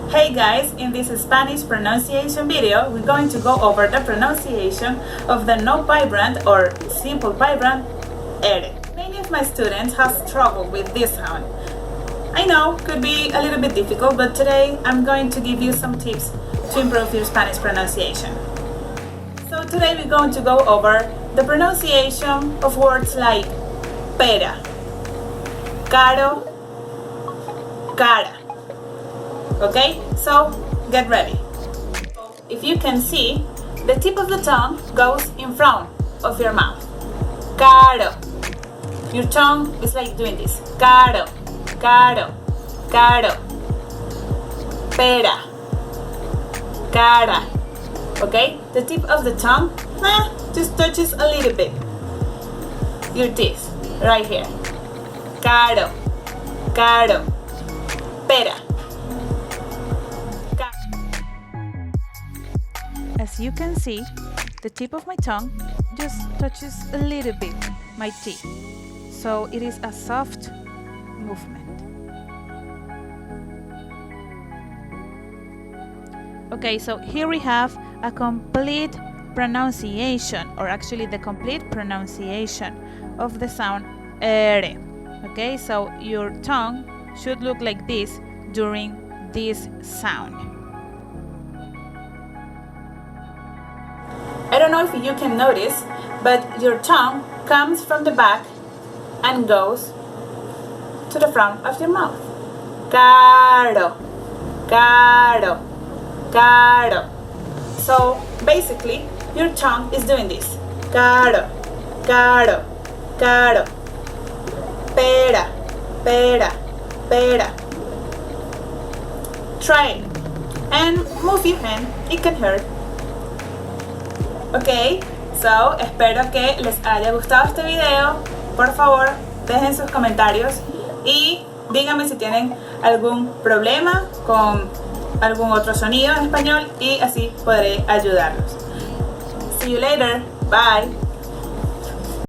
Hey guys, in this Spanish pronunciation video, we're going to go over the pronunciation of the no vibrant or simple vibrant ere. Many of my students have struggled with this sound. I know, could be a little bit difficult, but today I'm going to give you some tips to improve your Spanish pronunciation. So today we're going to go over the pronunciation of words like pera, caro, cara. Okay, so get ready. If you can see, the tip of the tongue goes in front of your mouth. Caro. Your tongue is like doing this. Caro, caro, caro. Pera, cara. Okay, the tip of the tongue just touches a little bit your teeth right here. Caro, caro, pera. As you can see, the tip of my tongue just touches a little bit my teeth, so it is a soft movement. Okay, so here we have a complete pronunciation, or actually the complete pronunciation of the sound ere. Okay, so your tongue should look like this during this sound. I don't know if you can notice, but your tongue comes from the back and goes to the front of your mouth. Caro, caro, caro. So basically, your tongue is doing this. Caro, caro, caro. Pera, pera, pera. Try it and move your hand. It can hurt. Ok, so espero que les haya gustado este video. Por favor, dejen sus comentarios y díganme si tienen algún problema con algún otro sonido en español y así podré ayudarlos. See you later. Bye.